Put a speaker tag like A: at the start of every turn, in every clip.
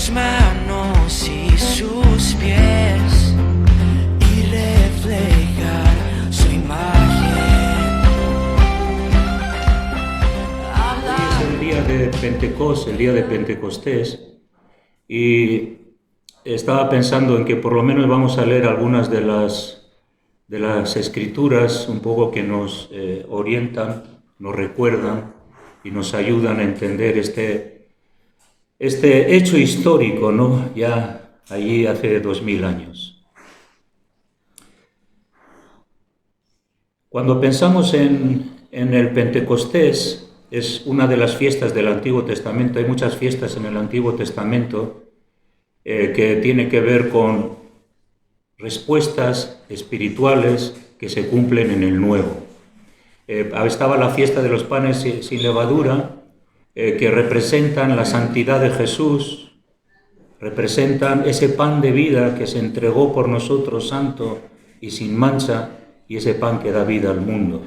A: sus manos y sus pies y reflejar su imagen.
B: Hoy es el día de Pentecostés, el día de Pentecostés, y estaba pensando en que por lo menos vamos a leer algunas de las escrituras un poco que nos orientan, nos recuerdan y nos ayudan a entender este hecho histórico, ¿no? Ya allí hace 2000 años. Cuando pensamos en el Pentecostés, es una de las fiestas del Antiguo Testamento. Hay muchas fiestas en el Antiguo Testamento que tienen que ver con respuestas espirituales que se cumplen en el Nuevo. Estaba la fiesta de los panes sin levadura, que representan la santidad de Jesús, representan ese pan de vida que se entregó por nosotros, santo y sin mancha, y ese pan que da vida al mundo.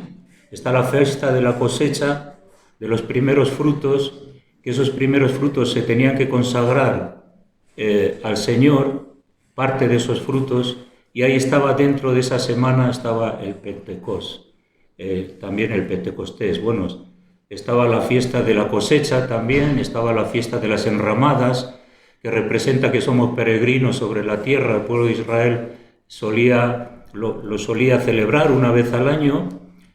B: Está la fiesta de la cosecha, de los primeros frutos, que esos primeros frutos se tenían que consagrar al Señor, parte de esos frutos, y ahí estaba, dentro de esa semana estaba el Pentecostés, también el Pentecostés. Bueno, estaba la fiesta de la cosecha también, estaba la fiesta de las enramadas, que representa que somos peregrinos sobre la tierra. El pueblo de Israel lo solía celebrar una vez al año,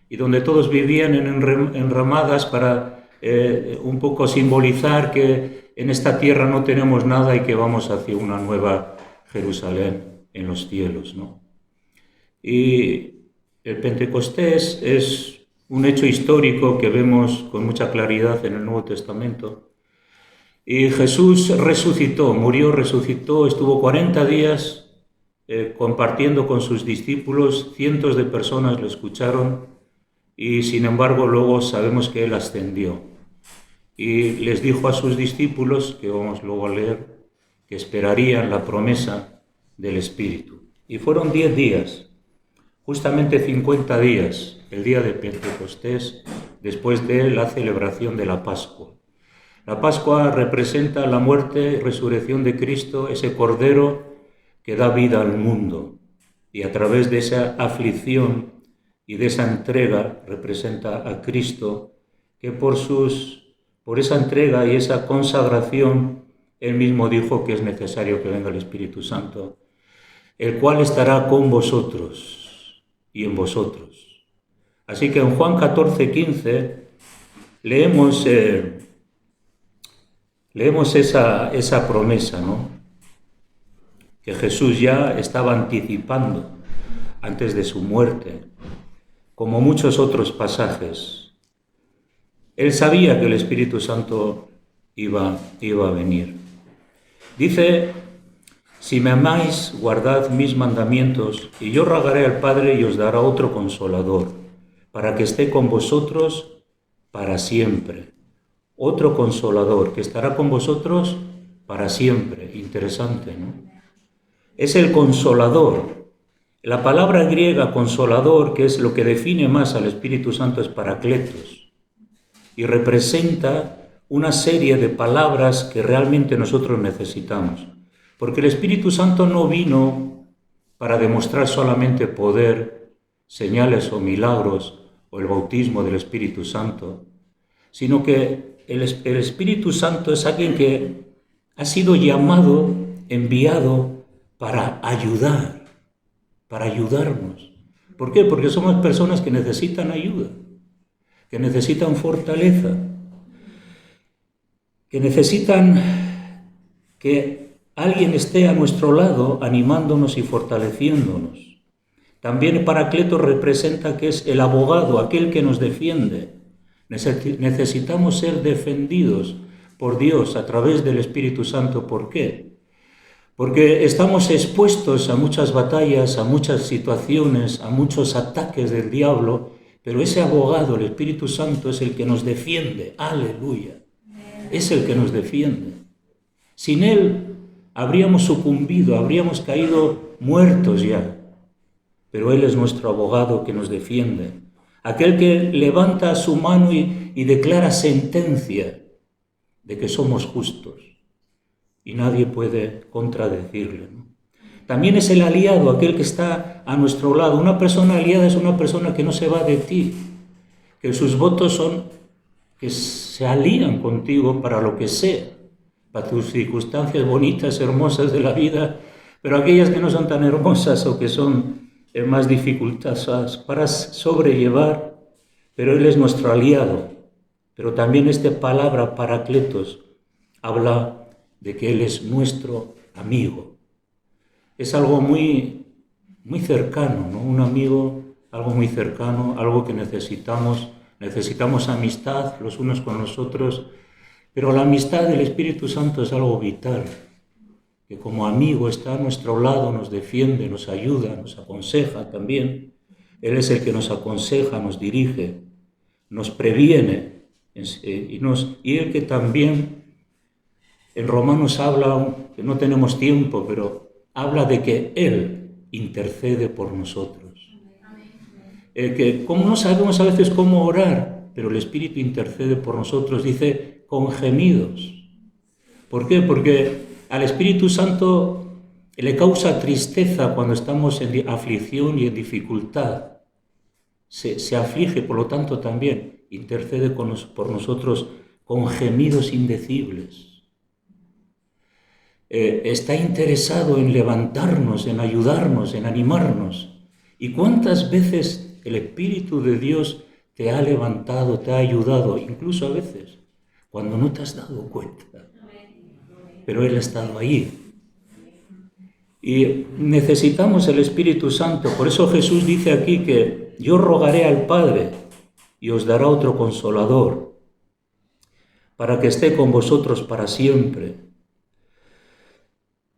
B: y donde todos vivían en enramadas para un poco simbolizar que en esta tierra no tenemos nada y que vamos hacia una nueva Jerusalén en los cielos, ¿no? Y el Pentecostés es un hecho histórico que vemos con mucha claridad en el Nuevo Testamento. Y Jesús resucitó, murió, resucitó, estuvo 40 días compartiendo con sus discípulos, cientos de personas lo escucharon, y sin embargo luego sabemos que Él ascendió. Y les dijo a sus discípulos, que vamos luego a leer, que esperarían la promesa del Espíritu. Y fueron 10 días, justamente 50 días, el día de Pentecostés, después de la celebración de la Pascua. La Pascua representa la muerte y resurrección de Cristo, ese Cordero que da vida al mundo, y a través de esa aflicción y de esa entrega representa a Cristo, que por esa entrega y esa consagración, Él mismo dijo que es necesario que venga el Espíritu Santo, el cual estará con vosotros y en vosotros. Así que en Juan 14:15 leemos esa promesa, ¿no?, que Jesús ya estaba anticipando antes de su muerte, como muchos otros pasajes. Él sabía que el Espíritu Santo iba a venir. Dice: si me amáis, guardad mis mandamientos, y yo rogaré al Padre y os dará otro Consolador, para que esté con vosotros para siempre. Otro Consolador que estará con vosotros para siempre. Interesante, ¿no? Es el Consolador. La palabra griega Consolador, que es lo que define más al Espíritu Santo, es Paracletos, y representa una serie de palabras que realmente nosotros necesitamos. Porque el Espíritu Santo no vino para demostrar solamente poder, señales o milagros, o el bautismo del Espíritu Santo, sino que el Espíritu Santo es alguien que ha sido llamado, enviado para ayudarnos. ¿Por qué? Porque somos personas que necesitan ayuda, que necesitan fortaleza, que necesitan que alguien esté a nuestro lado animándonos y fortaleciéndonos. También Paracleto representa que es el abogado, aquel que nos defiende. Necesitamos ser defendidos por Dios a través del Espíritu Santo. ¿Por qué? Porque estamos expuestos a muchas batallas, a muchas situaciones, a muchos ataques del diablo, pero ese abogado, el Espíritu Santo, es el que nos defiende. ¡Aleluya! Es el que nos defiende. Sin Él habríamos sucumbido, habríamos caído muertos ya. Pero Él es nuestro abogado que nos defiende. Aquel que levanta su mano y declara sentencia de que somos justos. y nadie puede contradecirle, ¿no? También es el aliado, aquel que está a nuestro lado. Una persona aliada es una persona que no se va de ti, que sus votos son que se alían contigo para lo que sea, para tus circunstancias bonitas, hermosas de la vida, pero aquellas que no son tan hermosas o que son más dificultosas para sobrellevar, pero Él es nuestro aliado. Pero también esta palabra paracletos habla de que Él es nuestro amigo. Es algo muy, muy cercano, ¿no? Un amigo, algo muy cercano, algo que necesitamos. Necesitamos amistad los unos con los otros, pero la amistad del Espíritu Santo es algo vital, que como amigo está a nuestro lado, nos defiende, nos ayuda, nos aconseja también. Él es el que nos aconseja, nos dirige, nos previene, y el que también en Romanos habla, que no tenemos tiempo, pero habla de que Él intercede por nosotros. Que como no sabemos a veces cómo orar, pero el Espíritu intercede por nosotros, dice, con gemidos. ¿Por qué? Porque al Espíritu Santo le causa tristeza cuando estamos en aflicción y en dificultad. Se aflige, por lo tanto también intercede por nosotros con gemidos indecibles. Está interesado en levantarnos, en ayudarnos, en animarnos. ¿Y cuántas veces el Espíritu de Dios te ha levantado, te ha ayudado, incluso a veces cuando no te has dado cuenta? Pero Él ha estado ahí. Y necesitamos el Espíritu Santo. Por eso Jesús dice aquí que yo rogaré al Padre y os dará otro consolador para que esté con vosotros para siempre.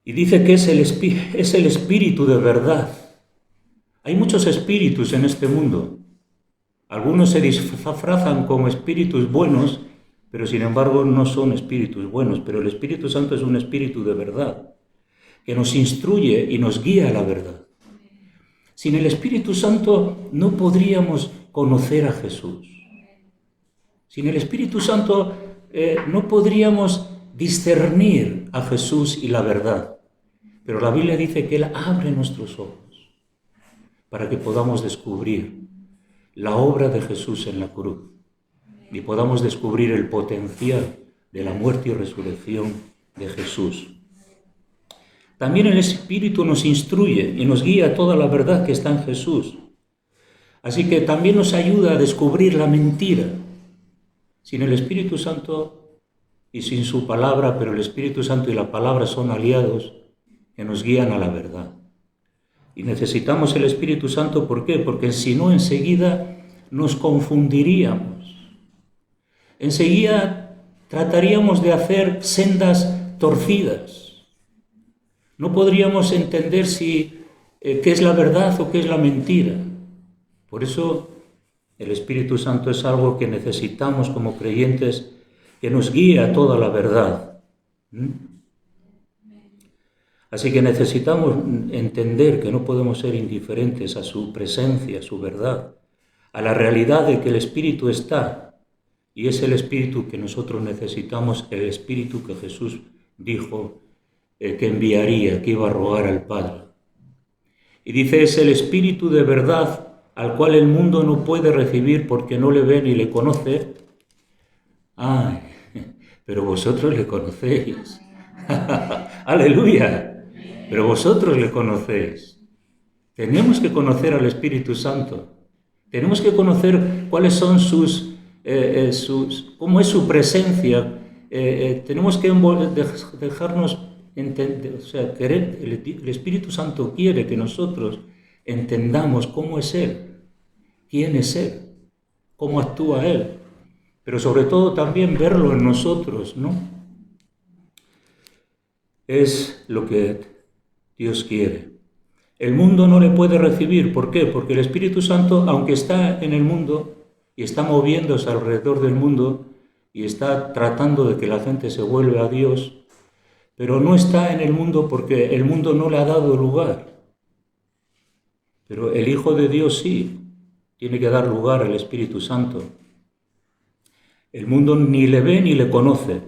B: Y dice que es el Espíritu de verdad. Hay muchos espíritus en este mundo. Algunos se disfrazan como espíritus buenos, pero sin embargo no son espíritus buenos. Pero el Espíritu Santo es un espíritu de verdad, que nos instruye y nos guía a la verdad. Sin el Espíritu Santo no podríamos conocer a Jesús. Sin el Espíritu Santo no podríamos discernir a Jesús y la verdad. Pero la Biblia dice que Él abre nuestros ojos para que podamos descubrir la obra de Jesús en la cruz y podamos descubrir el potencial de la muerte y resurrección de Jesús. También el Espíritu nos instruye y nos guía a toda la verdad que está en Jesús. Así que también nos ayuda a descubrir la mentira. Sin el Espíritu Santo y sin su palabra, pero el Espíritu Santo y la palabra son aliados que nos guían a la verdad. Y necesitamos el Espíritu Santo, ¿por qué? Porque si no, enseguida nos confundiríamos. Enseguida trataríamos de hacer sendas torcidas. No podríamos entender qué es la verdad o qué es la mentira. Por eso el Espíritu Santo es algo que necesitamos como creyentes, que nos guíe a toda la verdad. Así que necesitamos entender que no podemos ser indiferentes a su presencia, a su verdad, a la realidad de que el Espíritu está, y es el Espíritu que nosotros necesitamos, el Espíritu que Jesús dijo que enviaría, que iba a rogar al Padre. Y dice, es el Espíritu de verdad al cual el mundo no puede recibir porque no le ve ni le conoce. ¡Ay! Pero vosotros le conocéis. ¡Aleluya! Pero vosotros le conocéis. Tenemos que conocer al Espíritu Santo. Tenemos que conocer cuáles son cómo es su presencia. Tenemos que dejarnos entender, el Espíritu Santo quiere que nosotros entendamos cómo es Él, quién es Él, cómo actúa Él, pero sobre todo también verlo en nosotros, ¿no? Es lo que Dios quiere. El mundo no le puede recibir. ¿Por qué? Porque el Espíritu Santo, aunque está en el mundo y está moviéndose alrededor del mundo y está tratando de que la gente se vuelva a Dios, pero no está en el mundo porque el mundo no le ha dado lugar. Pero el Hijo de Dios sí tiene que dar lugar al Espíritu Santo. El mundo ni le ve ni le conoce,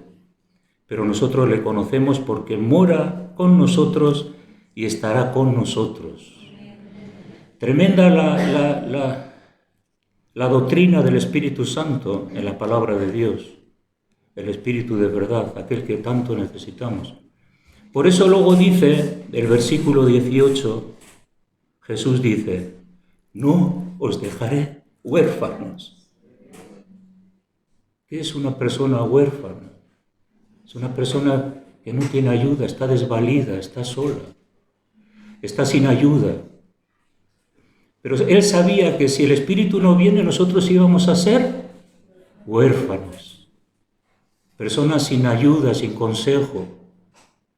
B: pero nosotros le conocemos porque mora con nosotros y estará con nosotros. Tremenda la doctrina del Espíritu Santo en la palabra de Dios, el Espíritu de verdad, aquel que tanto necesitamos. Por eso luego dice, el versículo 18, Jesús dice, no os dejaré huérfanos. ¿Qué es una persona huérfana? Es una persona que no tiene ayuda, está desvalida, está sola, está sin ayuda. Pero él sabía que si el Espíritu no viene, nosotros íbamos a ser huérfanos. Personas sin ayuda, sin consejo,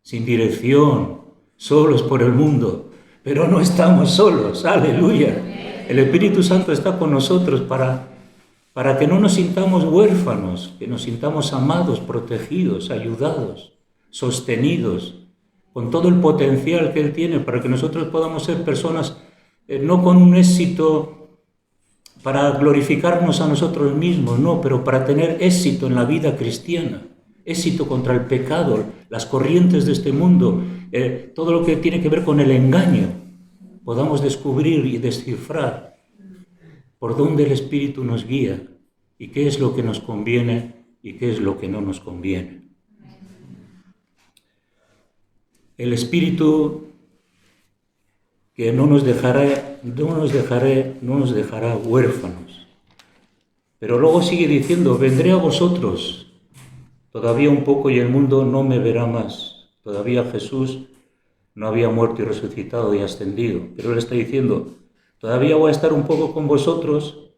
B: sin dirección, solos por el mundo. Pero no estamos solos, aleluya. El Espíritu Santo está con nosotros para que no nos sintamos huérfanos, que nos sintamos amados, protegidos, ayudados, sostenidos, con todo el potencial que Él tiene para que nosotros podamos ser personas no con un éxito para glorificarnos a nosotros mismos, no, pero para tener éxito en la vida cristiana, éxito contra el pecado, las corrientes de este mundo, todo lo que tiene que ver con el engaño, podamos descubrir y descifrar por dónde el Espíritu nos guía y qué es lo que nos conviene y qué es lo que no nos conviene. El Espíritu que no nos dejará huérfanos. Pero luego sigue diciendo, vendré a vosotros todavía un poco y el mundo no me verá más. Todavía Jesús no había muerto y resucitado y ascendido. Pero Él está diciendo, todavía voy a estar un poco con vosotros,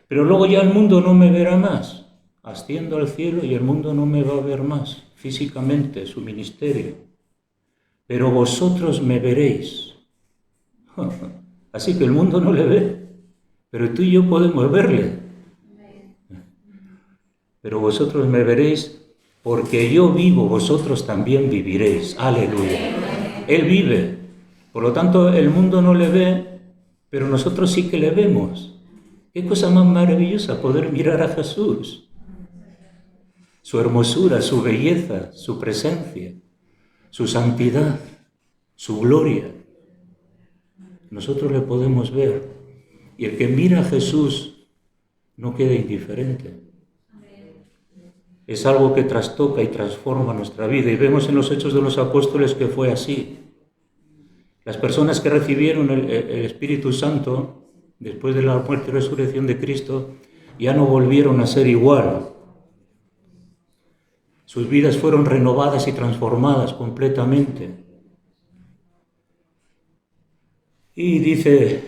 B: pero luego ya el mundo no me verá más. Asciendo al cielo y el mundo no me va a ver más físicamente, su ministerio. Pero vosotros me veréis. Así que el mundo no le ve, pero tú y yo podemos verle. Pero vosotros me veréis, porque yo vivo, vosotros también viviréis. Aleluya. Él vive. Por lo tanto, el mundo no le ve, pero nosotros sí que le vemos. Qué cosa más maravillosa poder mirar a Jesús. Su hermosura, su belleza, su presencia, su santidad, su gloria. Nosotros le podemos ver. Y el que mira a Jesús no queda indiferente. Es algo que trastoca y transforma nuestra vida. Y vemos en los Hechos de los Apóstoles que fue así. Las personas que recibieron el Espíritu Santo, después de la muerte y resurrección de Cristo, ya no volvieron a ser igual. Sus vidas fueron renovadas y transformadas completamente. Y dice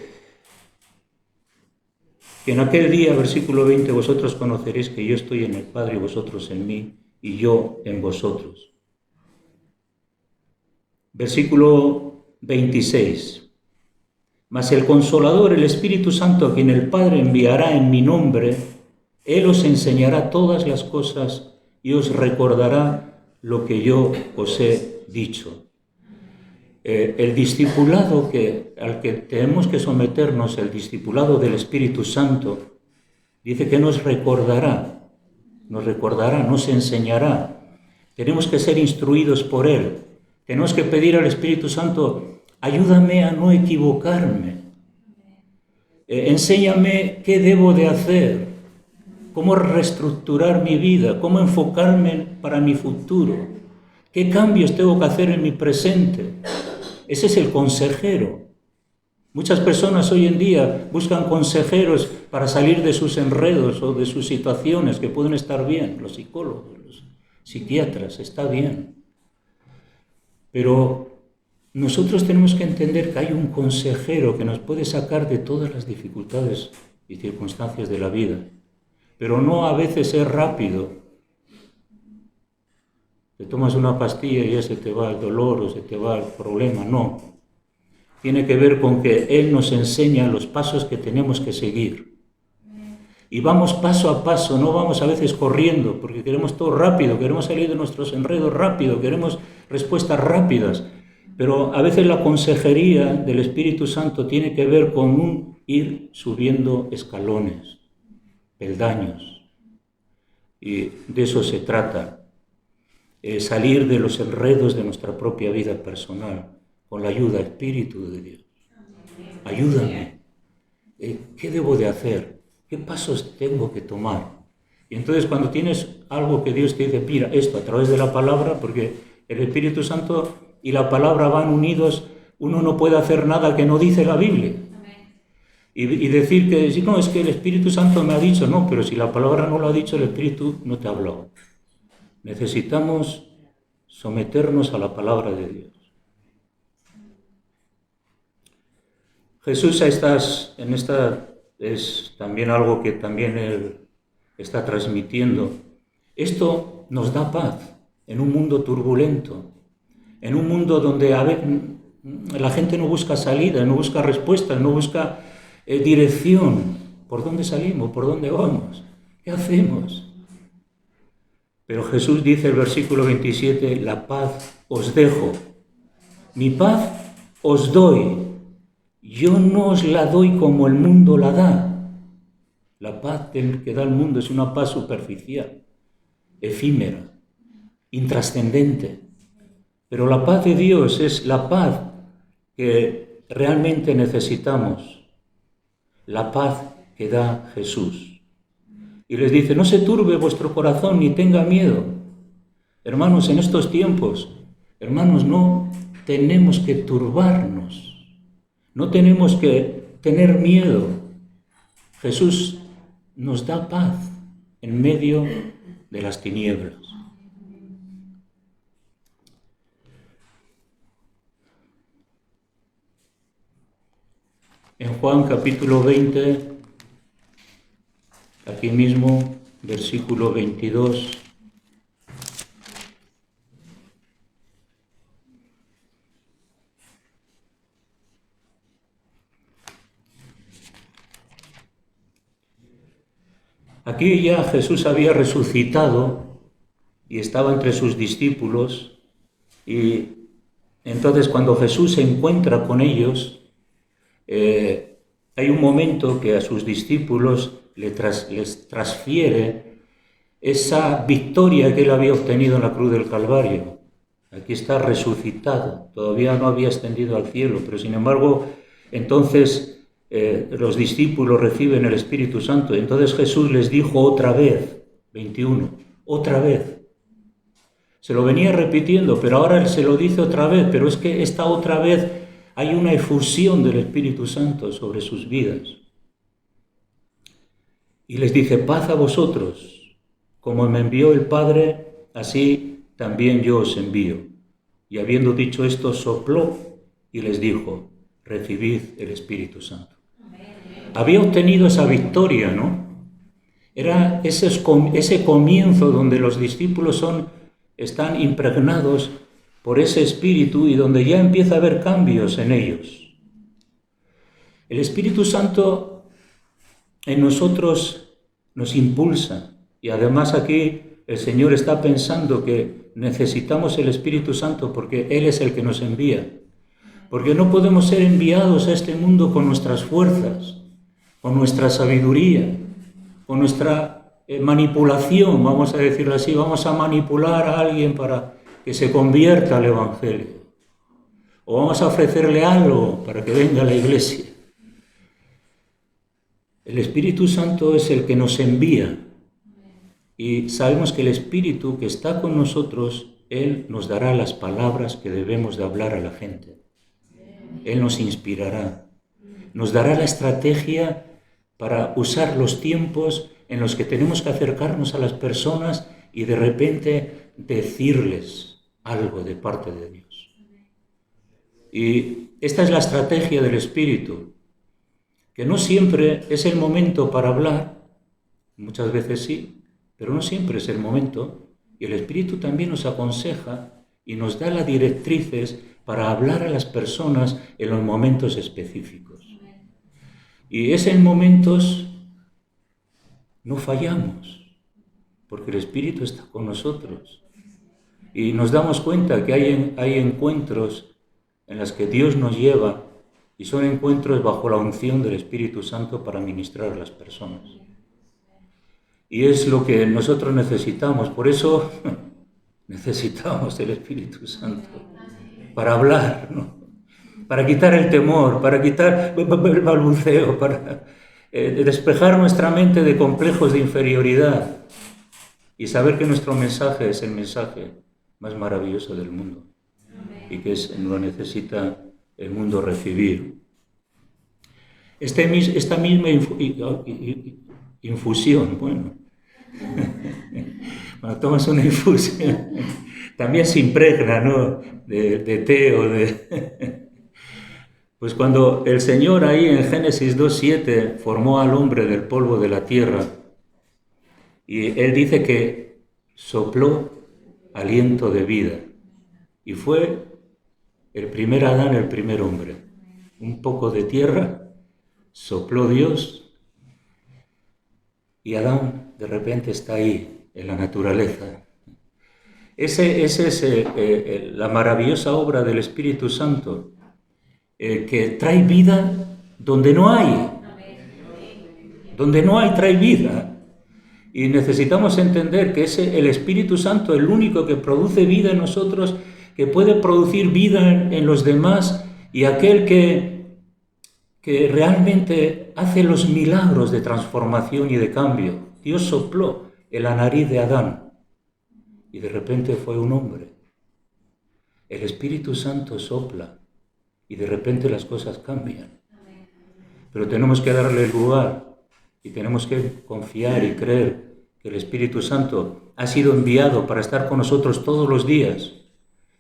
B: que en aquel día, versículo 20, vosotros conoceréis que yo estoy en el Padre y vosotros en mí, y yo en vosotros. Versículo 26. Mas el Consolador, el Espíritu Santo, a quien el Padre enviará en mi nombre, Él os enseñará todas las cosas y os recordará lo que yo os he dicho. El discipulado al que tenemos que someternos, el discipulado del Espíritu Santo, dice que nos recordará, nos enseñará. Tenemos que ser instruidos por Él. Tenemos que pedir al Espíritu Santo, ayúdame a no equivocarme. Enséñame qué debo de hacer, cómo reestructurar mi vida, cómo enfocarme para mi futuro, qué cambios tengo que hacer en mi presente. Ese es el consejero. Muchas personas hoy en día buscan consejeros para salir de sus enredos o de sus situaciones que pueden estar bien. Los psicólogos, los psiquiatras, está bien. Pero nosotros tenemos que entender que hay un consejero que nos puede sacar de todas las dificultades y circunstancias de la vida. Pero no a veces es rápido. Te tomas una pastilla y ya se te va el dolor o se te va el problema. No. Tiene que ver con que Él nos enseña los pasos que tenemos que seguir. Y vamos paso a paso, no vamos a veces corriendo, porque queremos todo rápido, queremos salir de nuestros enredos rápido, queremos respuestas rápidas. Pero a veces la consejería del Espíritu Santo tiene que ver con un ir subiendo escalones, peldaños. Y de eso se trata. salir de los enredos de nuestra propia vida personal con la ayuda, Espíritu de Dios. Ayúdame. ¿Qué debo de hacer? ¿Qué pasos tengo que tomar? Y entonces cuando tienes algo que Dios te dice, mira, esto a través de la palabra, porque el Espíritu Santo y la palabra van unidos, uno no puede hacer nada que no dice la Biblia. Y decir que, si no, es que el Espíritu Santo me ha dicho, no, pero si la palabra no lo ha dicho, el Espíritu no te ha hablado. Necesitamos someternos a la palabra de Dios. Jesús en esta es también algo que también Él está transmitiendo. Esto nos da paz en un mundo turbulento, en un mundo donde la gente no busca salida, no busca respuesta, no busca dirección. ¿Por dónde salimos? ¿Por dónde vamos? ¿Qué hacemos? Pero Jesús dice, el versículo 27, la paz os dejo, mi paz os doy. Yo no os la doy como el mundo la da. La paz que da el mundo es una paz superficial, efímera, intrascendente. Pero la paz de Dios es la paz que realmente necesitamos, la paz que da Jesús. Y les dice, no se turbe vuestro corazón ni tenga miedo. Hermanos, en estos tiempos, hermanos, no tenemos que turbarnos. No tenemos que tener miedo. Jesús nos da paz en medio de las tinieblas. En Juan capítulo 20, aquí mismo, versículo 22, aquí ya Jesús había resucitado y estaba entre sus discípulos, y entonces cuando Jesús se encuentra con ellos, hay un momento que a sus discípulos les transfiere esa victoria que él había obtenido en la cruz del Calvario. Aquí está resucitado, todavía no había ascendido al cielo, pero sin embargo, entonces los discípulos reciben el Espíritu Santo. Entonces Jesús les dijo otra vez, 21, otra vez. Se lo venía repitiendo, pero ahora él se lo dice otra vez, pero es que esta otra vez hay una efusión del Espíritu Santo sobre sus vidas. Y les dice, paz a vosotros, como me envió el Padre, así también yo os envío. Y habiendo dicho esto, sopló y les dijo, recibid el Espíritu Santo. Había obtenido esa victoria, ¿no? Era ese comienzo donde los discípulos están impregnados por ese Espíritu y donde ya empieza a haber cambios en ellos. El Espíritu Santo en nosotros nos impulsa, y además aquí el Señor está pensando que necesitamos el Espíritu Santo porque Él es el que nos envía. Porque no podemos ser enviados a este mundo con nuestras fuerzas, con nuestra sabiduría, con nuestra manipulación, vamos a decirlo así. Vamos a manipular a alguien para que se convierta al Evangelio. O vamos a ofrecerle algo para que venga a la iglesia. El Espíritu Santo es el que nos envía. Y sabemos que el Espíritu que está con nosotros, Él nos dará las palabras que debemos de hablar a la gente. Él nos inspirará. Nos dará la estrategia para usar los tiempos en los que tenemos que acercarnos a las personas y de repente decirles algo de parte de Dios. Y esta es la estrategia del Espíritu, que no siempre es el momento para hablar, muchas veces sí, pero no siempre es el momento, y el Espíritu también nos aconseja y nos da las directrices para hablar a las personas en los momentos específicos. Y es en momentos no fallamos, porque el Espíritu está con nosotros. Y nos damos cuenta que hay encuentros en los que Dios nos lleva, y son encuentros bajo la unción del Espíritu Santo para ministrar a las personas. Y es lo que nosotros necesitamos. Por eso Necesitamos el Espíritu Santo para hablar, ¿no? Para quitar el temor, para quitar el balbuceo, para despejar nuestra mente de complejos de inferioridad y saber que nuestro mensaje es el mensaje más maravilloso del mundo y que lo necesita el mundo recibir. Esta misma infusión, bueno, cuando tomas una infusión, también se impregna, ¿no? de té o de... Pues cuando el Señor ahí en Génesis 2:7 formó al hombre del polvo de la tierra, y Él dice que sopló aliento de vida, y fue el primer Adán, el primer hombre. Un poco de tierra, sopló Dios, y Adán de repente está ahí, en la naturaleza. Esa es la maravillosa obra del Espíritu Santo, que trae vida donde no hay. Donde no hay, trae vida. Y necesitamos entender que el Espíritu Santo es el único que produce vida en nosotros, que puede producir vida en los demás, y aquel que realmente hace los milagros de transformación y de cambio. Dios sopló en la nariz de Adán y de repente fue un hombre. El Espíritu Santo sopla y de repente las cosas cambian. Pero tenemos que darle el lugar y tenemos que confiar y creer que el Espíritu Santo ha sido enviado para estar con nosotros todos los días,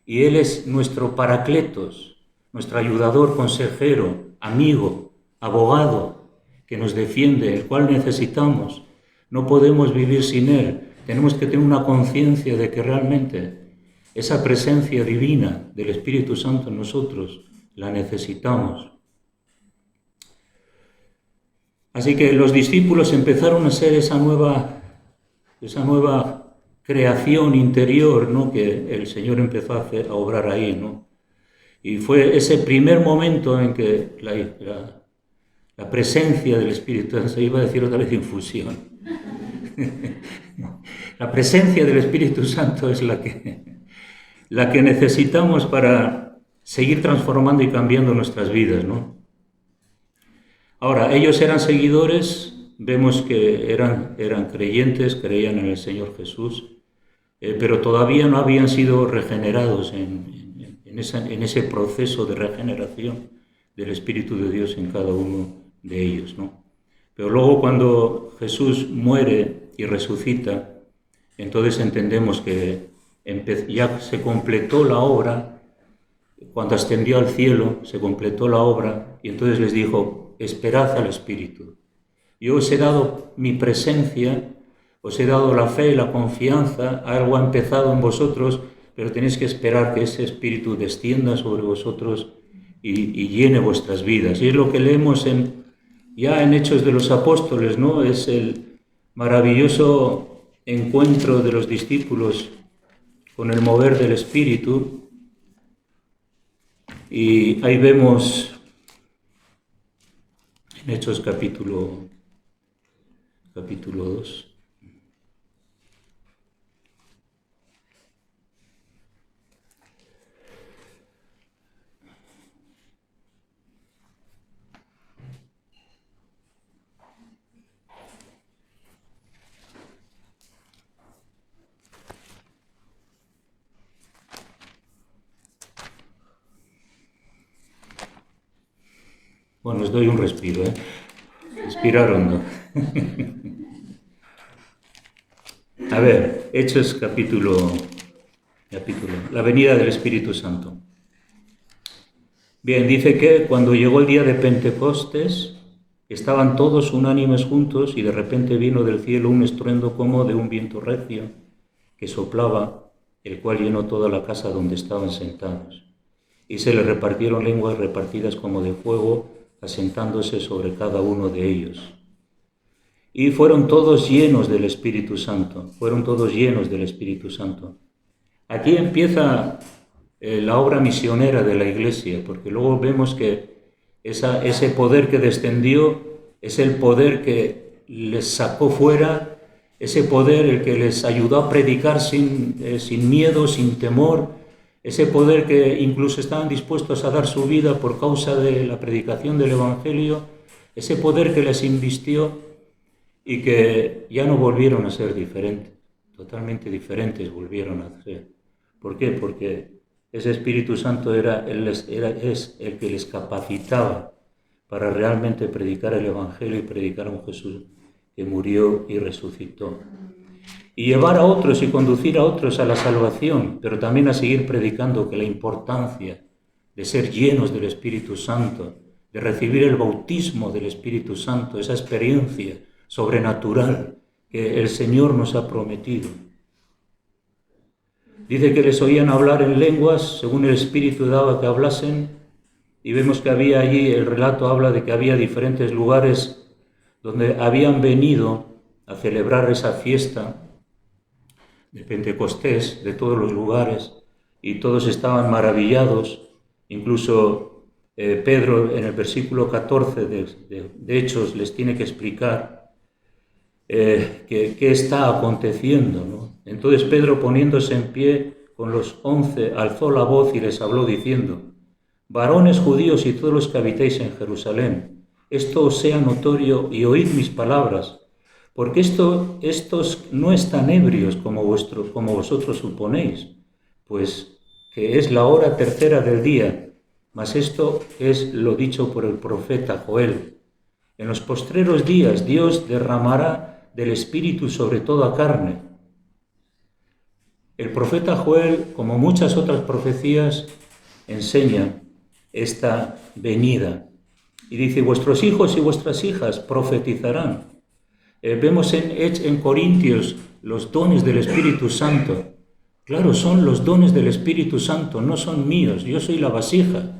B: y Él es nuestro paracletos, nuestro ayudador, consejero, amigo, abogado, que nos defiende, el cual necesitamos. No podemos vivir sin Él. Tenemos que tener una conciencia de que realmente esa presencia divina del Espíritu Santo en nosotros la necesitamos. Así que los discípulos empezaron a ser esa nueva creación interior, ¿no? Que el Señor empezó a obrar ahí, ¿no? Y fue ese primer momento en que la presencia del Espíritu Santo, se iba a decir otra vez infusión. La presencia del Espíritu Santo es la que necesitamos para seguir transformando y cambiando nuestras vidas, ¿no? Ahora, ellos eran seguidores, vemos que eran creyentes, creían en el Señor Jesús, pero todavía no habían sido regenerados en ese proceso de regeneración del Espíritu de Dios en cada uno de ellos, ¿no? Pero luego cuando Jesús muere y resucita, entonces entendemos que ya se completó la obra. Cuando ascendió al cielo, se completó la obra, y entonces les dijo: esperad al Espíritu. Yo os he dado mi presencia, os he dado la fe y la confianza, algo ha empezado en vosotros, pero tenéis que esperar que ese Espíritu descienda sobre vosotros y llene vuestras vidas. Y es lo que leemos ya en Hechos de los Apóstoles, ¿no? Es el maravilloso encuentro de los discípulos con el mover del Espíritu. Y ahí vemos en Hechos capítulo 2. Bueno, os doy un respiro, ¿eh? Respirar hondo. A ver, Hechos capítulo, la venida del Espíritu Santo. Bien, dice que cuando llegó el día de Pentecostés, estaban todos unánimes juntos y de repente vino del cielo un estruendo como de un viento recio que soplaba, el cual llenó toda la casa donde estaban sentados. Y se les repartieron lenguas repartidas como de fuego, asentándose sobre cada uno de ellos. Y fueron todos llenos del Espíritu Santo, Aquí empieza la obra misionera de la Iglesia, porque luego vemos que ese poder que descendió es el poder que les sacó fuera ese poder el que les ayudó a predicar sin miedo, sin temor, ese poder que incluso estaban dispuestos a dar su vida por causa de la predicación del Evangelio, ese poder que les invistió y que ya no volvieron a ser diferentes, totalmente diferentes volvieron a ser. ¿Por qué? Porque ese Espíritu Santo es el que les capacitaba para realmente predicar el Evangelio y predicar a un Jesús que murió y resucitó. Y llevar a otros y conducir a otros a la salvación, pero también a seguir predicando que la importancia de ser llenos del Espíritu Santo, de recibir el bautismo del Espíritu Santo, esa experiencia sobrenatural que el Señor nos ha prometido. Dice que les oían hablar en lenguas, según el Espíritu daba que hablasen, y vemos que había allí, el relato habla de que había diferentes lugares donde habían venido a celebrar esa fiesta de Pentecostés, de todos los lugares, y todos estaban maravillados. Incluso Pedro en el versículo 14 de Hechos les tiene que explicar qué está aconteciendo, ¿no? Entonces Pedro, poniéndose en pie con los 11, alzó la voz y les habló diciendo: varones judíos y todos los que habitáis en Jerusalén, esto os sea notorio y oíd mis palabras, porque estos no están ebrios como vosotros suponéis, pues que es la hora tercera del día, mas esto es lo dicho por el profeta Joel. En los postreros días Dios derramará del Espíritu sobre toda carne. El profeta Joel, como muchas otras profecías, enseña esta venida. Y dice: vuestros hijos y vuestras hijas profetizarán. Vemos en Corintios los dones del Espíritu Santo. Claro, son los dones del Espíritu Santo, no son míos, yo soy la vasija.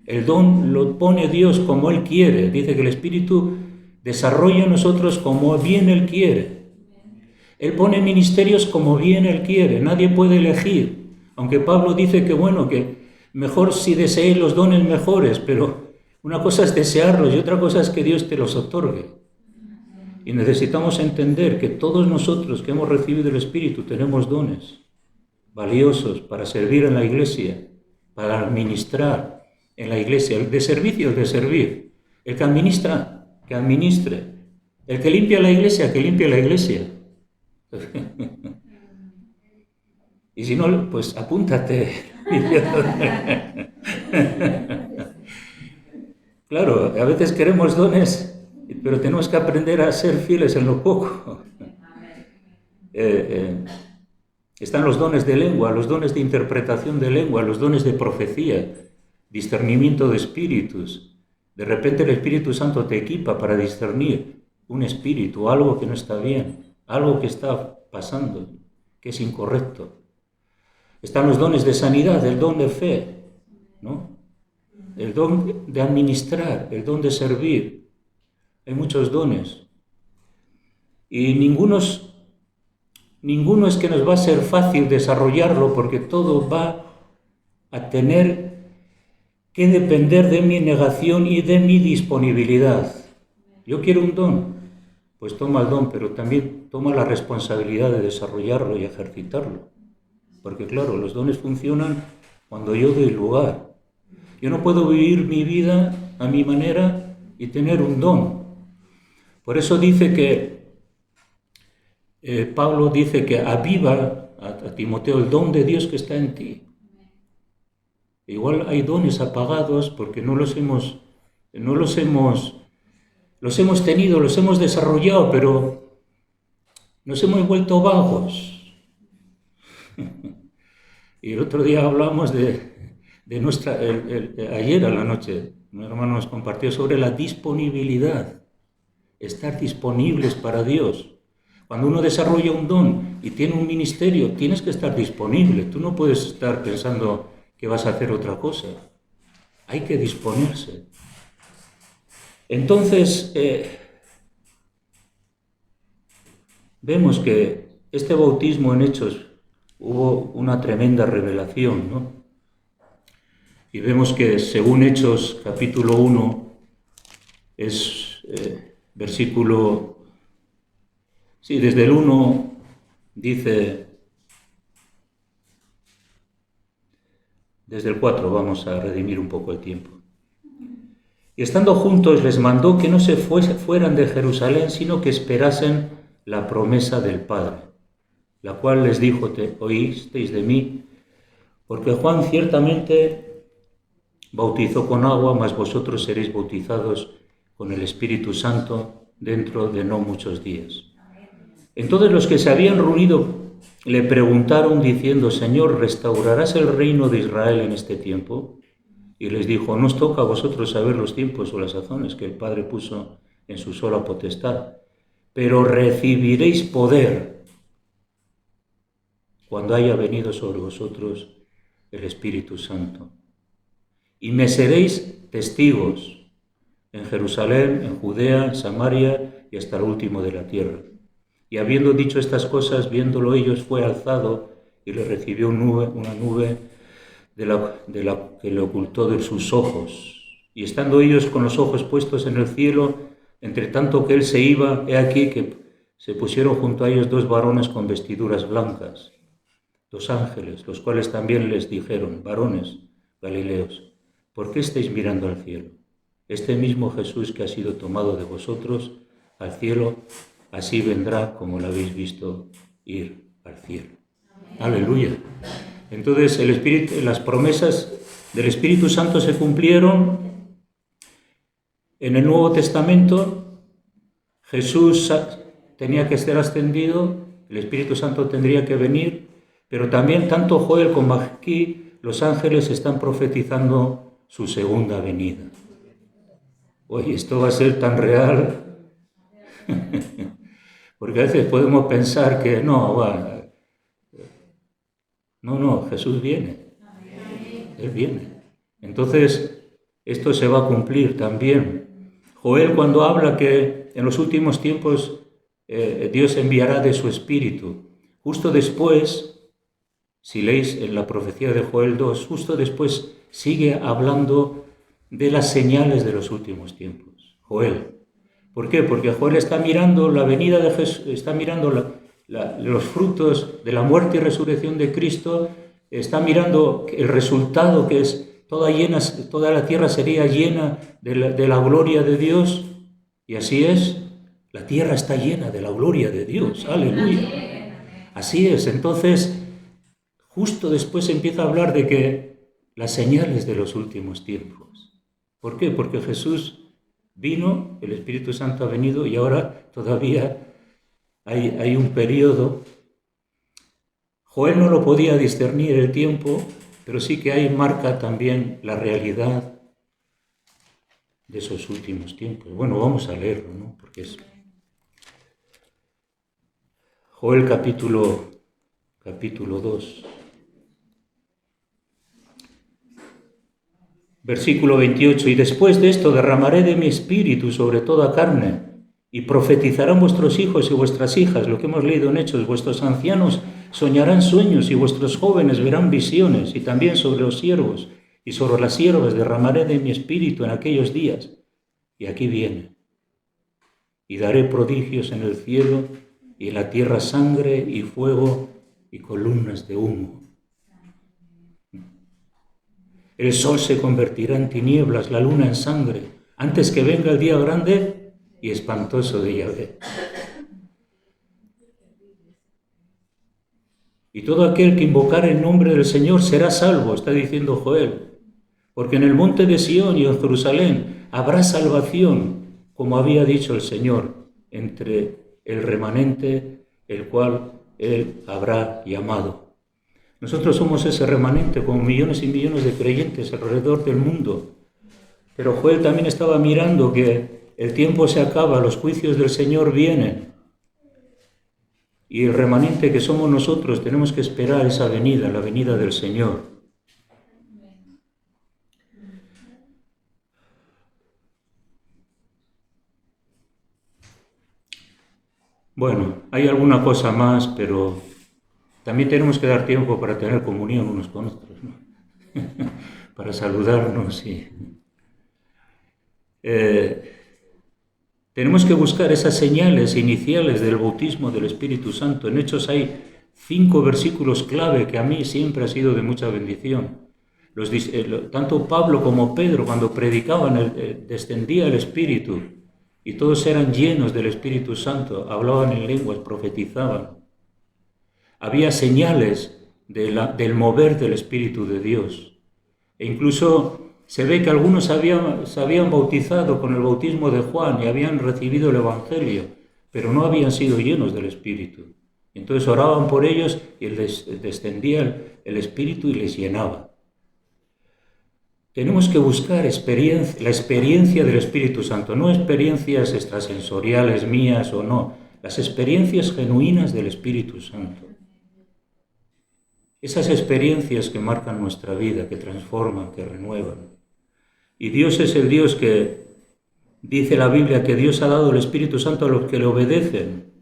B: El don lo pone Dios como Él quiere. Dice que el Espíritu desarrolla en nosotros como bien Él quiere. Él pone ministerios como bien Él quiere, nadie puede elegir. Aunque Pablo dice que bueno, que mejor si deseéis los dones mejores, pero una cosa es desearlos y otra cosa es que Dios te los otorgue. Y necesitamos entender que todos nosotros que hemos recibido el Espíritu tenemos dones valiosos para servir en la iglesia, para administrar en la iglesia. El de servicio es de servir. El que administra, que administre. El que limpia la iglesia, que limpie la iglesia. Y si no, pues apúntate. Claro, a veces queremos dones, pero tenemos que aprender a ser fieles en lo poco. Están los dones de lengua, los dones de interpretación de lengua, los dones de profecía, discernimiento de espíritus. De repente el Espíritu Santo te equipa para discernir un espíritu, algo que no está bien, algo que está pasando, que es incorrecto. Están los dones de sanidad, el don de fe, ¿no? El don de administrar, el don de servir. Hay muchos dones. Y ninguno es que nos va a ser fácil desarrollarlo, porque todo va a tener que depender de mi negación y de mi disponibilidad. Yo quiero un don, pues toma el don, pero también toma la responsabilidad de desarrollarlo y ejercitarlo. Porque claro, los dones funcionan cuando yo doy lugar. Yo no puedo vivir mi vida a mi manera y tener un don. Por eso dice que Pablo dice que aviva a Timoteo el don de Dios que está en ti. Igual hay dones apagados porque los hemos tenido, los hemos desarrollado, pero nos hemos vuelto vagos. Y el otro día hablamos ayer a la noche, un hermano nos compartió sobre la disponibilidad, estar disponibles para Dios. Cuando uno desarrolla un don y tiene un ministerio, tienes que estar disponible. Tú no puedes estar pensando que vas a hacer otra cosa. Hay que disponerse. Entonces, vemos que este bautismo en Hechos hubo una tremenda revelación, ¿no? Y vemos que según Hechos capítulo 1, es versículo Sí, desde el 1 dice, desde el 4 vamos a redimir un poco el tiempo. Y estando juntos les mandó que no se fueran de Jerusalén, sino que esperasen la promesa del Padre, la cual les dijo: oísteis de mí, porque Juan ciertamente bautizó con agua, mas vosotros seréis bautizados con el Espíritu Santo dentro de no muchos días. Entonces los que se habían reunido le preguntaron diciendo: Señor, ¿restaurarás el reino de Israel en este tiempo? Y les dijo: no os toca a vosotros saber los tiempos o las sazones que el Padre puso en su sola potestad, pero recibiréis poder cuando haya venido sobre vosotros el Espíritu Santo. Y me seréis testigos en Jerusalén, en Judea, en Samaria y hasta el último de la tierra. Y habiendo dicho estas cosas, viéndolo ellos, fue alzado y le recibió una nube de la que le ocultó de sus ojos. Y estando ellos con los ojos puestos en el cielo, entre tanto que él se iba, he aquí que se pusieron junto a ellos 2 varones con vestiduras blancas, 2 ángeles, los cuales también les dijeron: varones Galileos, ¿por qué estáis mirando al cielo? Este mismo Jesús que ha sido tomado de vosotros al cielo, así vendrá como lo habéis visto ir al cielo. Aleluya. Entonces las promesas del Espíritu Santo se cumplieron. En el Nuevo Testamento Jesús tenía que ser ascendido, el Espíritu Santo tendría que venir, pero también tanto Joel como aquí los ángeles están profetizando su segunda venida. Oye, esto va a ser tan real, porque a veces podemos pensar que no, Jesús viene, Él viene. Entonces, esto se va a cumplir también. Joel, cuando habla que en los últimos tiempos Dios enviará de su Espíritu, justo después, si leéis en la profecía de Joel 2, justo después sigue hablando de las señales de los últimos tiempos. Joel. ¿Por qué? Porque Joel está mirando la venida de Jesús, está mirando los frutos de la muerte y resurrección de Cristo, está mirando el resultado que es toda la tierra sería llena de la gloria de Dios, y así es, la tierra está llena de la gloria de Dios, aleluya. Así es, entonces, justo después empieza a hablar de que las señales de los últimos tiempos. ¿Por qué? Porque Jesús vino, el Espíritu Santo ha venido y ahora todavía hay un periodo. Joel no lo podía discernir el tiempo, pero sí que ahí marca también la realidad de esos últimos tiempos. Bueno, vamos a leerlo, ¿no? Porque es Joel capítulo 2. Versículo 28, y después de esto derramaré de mi espíritu sobre toda carne, y profetizarán vuestros hijos y vuestras hijas, lo que hemos leído en Hechos, vuestros ancianos soñarán sueños y vuestros jóvenes verán visiones, y también sobre los siervos y sobre las siervas derramaré de mi espíritu en aquellos días. Y aquí viene, y daré prodigios en el cielo y en la tierra, sangre y fuego y columnas de humo. El sol se convertirá en tinieblas, la luna en sangre, antes que venga el día grande y espantoso de Yahvé. Y todo aquel que invocare el nombre del Señor será salvo, está diciendo Joel, porque en el monte de Sión y en Jerusalén habrá salvación, como había dicho el Señor, entre el remanente, el cual Él habrá llamado. Nosotros somos ese remanente, como millones y millones de creyentes alrededor del mundo. Pero Joel también estaba mirando que el tiempo se acaba, los juicios del Señor vienen. Y el remanente que somos nosotros tenemos que esperar esa venida, la venida del Señor. Bueno, hay alguna cosa más, pero también tenemos que dar tiempo para tener comunión unos con otros, ¿no? Para saludarnos. Tenemos que buscar esas señales iniciales del bautismo del Espíritu Santo. En Hechos hay 5 versículos clave que a mí siempre ha sido de mucha bendición. Tanto Pablo como Pedro, cuando predicaban, descendía el Espíritu y todos eran llenos del Espíritu Santo, hablaban en lenguas, profetizaban. Había señales del mover del Espíritu de Dios. E incluso se ve que algunos se habían bautizado con el bautismo de Juan y habían recibido el Evangelio, pero no habían sido llenos del Espíritu. Entonces oraban por ellos y descendía el Espíritu y les llenaba. Tenemos que buscar la experiencia del Espíritu Santo, no experiencias extrasensoriales mías o no, las experiencias genuinas del Espíritu Santo. Esas experiencias que marcan nuestra vida, que transforman, que renuevan. Y Dios es el Dios que dice la Biblia que Dios ha dado el Espíritu Santo a los que le obedecen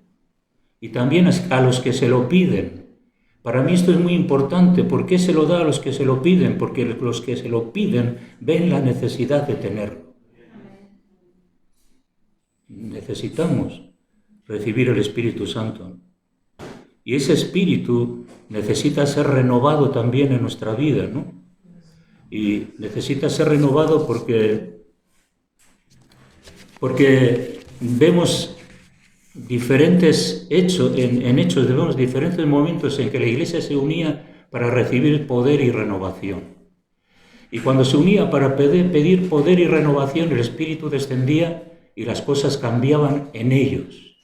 B: y también a los que se lo piden. Para mí esto es muy importante. ¿Por qué se lo da a los que se lo piden? Porque los que se lo piden ven la necesidad de tenerlo. Necesitamos recibir el Espíritu Santo. Y ese Espíritu necesita ser renovado también en nuestra vida, ¿no? Y necesita ser renovado porque vemos diferentes hechos, en hechos vemos diferentes momentos en que la Iglesia se unía para recibir poder y renovación. Y cuando se unía para pedir poder y renovación, el Espíritu descendía y las cosas cambiaban en ellos.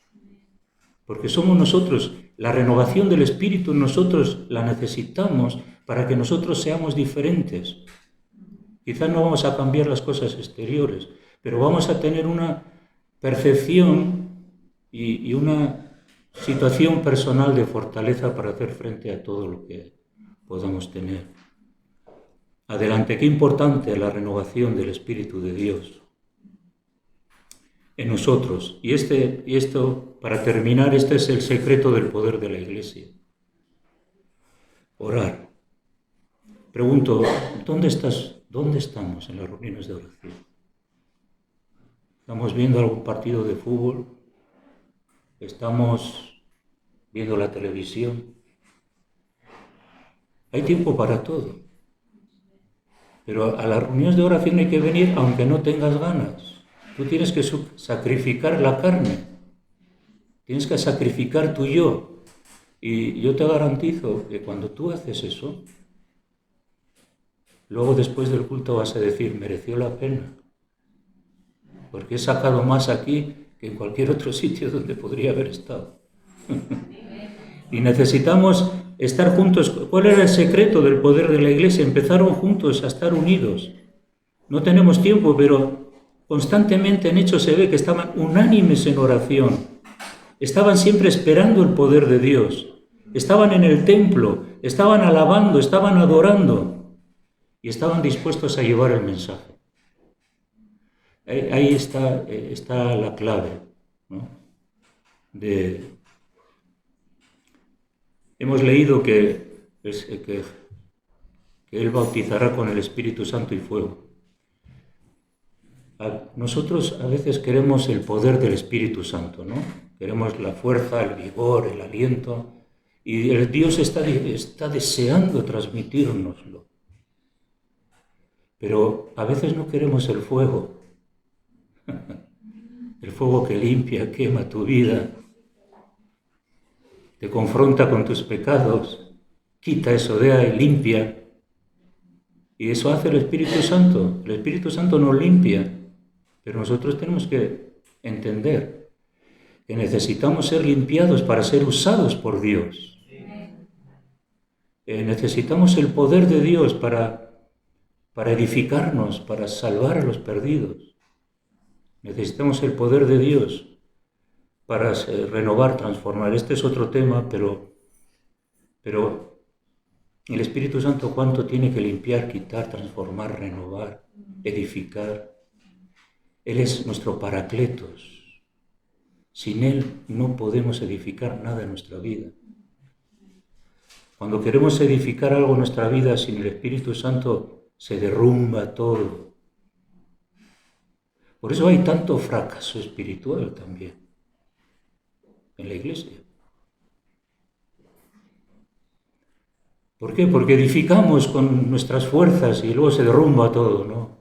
B: Porque somos nosotros, la renovación del Espíritu nosotros la necesitamos para que nosotros seamos diferentes. Quizás no vamos a cambiar las cosas exteriores, pero vamos a tener una percepción y una situación personal de fortaleza para hacer frente a todo lo que podamos tener. Adelante, qué importante la renovación del Espíritu de Dios en nosotros. Y esto, para terminar, este es el secreto del poder de la Iglesia. Orar. Pregunto, ¿dónde estamos en las reuniones de oración? ¿Estamos viendo algún partido de fútbol? ¿Estamos viendo la televisión? Hay tiempo para todo. Pero a las reuniones de oración hay que venir aunque no tengas ganas. Tú tienes que sacrificar la carne. Tienes que sacrificar tu yo. Y yo te garantizo que cuando tú haces eso, luego después del culto vas a decir, mereció la pena. Porque he sacado más aquí que en cualquier otro sitio donde podría haber estado. Y necesitamos estar juntos. ¿Cuál era el secreto del poder de la Iglesia? Empezaron juntos a estar unidos. No tenemos tiempo, pero constantemente en Hechos se ve que estaban unánimes en oración. Estaban siempre esperando el poder de Dios. Estaban en el templo, estaban alabando, estaban adorando y estaban dispuestos a llevar el mensaje. Ahí está la clave, ¿no? Hemos leído que Él bautizará con el Espíritu Santo y fuego. Nosotros a veces queremos el poder del Espíritu Santo, ¿no? Queremos la fuerza, el vigor, el aliento, y el Dios está deseando transmitírnoslo. Pero a veces no queremos el fuego. El fuego que limpia, quema tu vida, te confronta con tus pecados, quita eso de ahí, limpia. Y eso hace el Espíritu Santo. El Espíritu Santo nos limpia, pero nosotros tenemos que entender que necesitamos ser limpiados para ser usados por Dios. Necesitamos el poder de Dios para edificarnos, para salvar a los perdidos. Necesitamos el poder de Dios para renovar, transformar. Este es otro tema, pero el Espíritu Santo, ¿cuánto tiene que limpiar, quitar, transformar, renovar, edificar? Él es nuestro Paracletos. Sin Él no podemos edificar nada en nuestra vida. Cuando queremos edificar algo en nuestra vida sin el Espíritu Santo, se derrumba todo. Por eso hay tanto fracaso espiritual también en la iglesia. ¿Por qué? Porque edificamos con nuestras fuerzas y luego se derrumba todo, ¿no?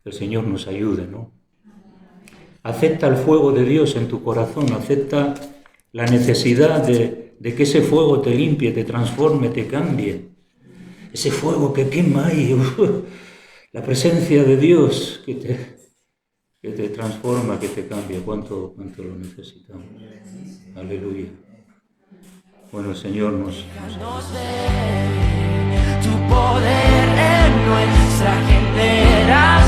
B: Que el Señor nos ayude, ¿no? Acepta el fuego de Dios en tu corazón, acepta la necesidad de que ese fuego te limpie, te transforme, te cambie. Ese fuego que quema ahí, la presencia de Dios que te transforma, que te cambia. ¿Cuánto lo necesitamos? Aleluya. Bueno, el Señor nos
A: ve tu poder en nuestra generación.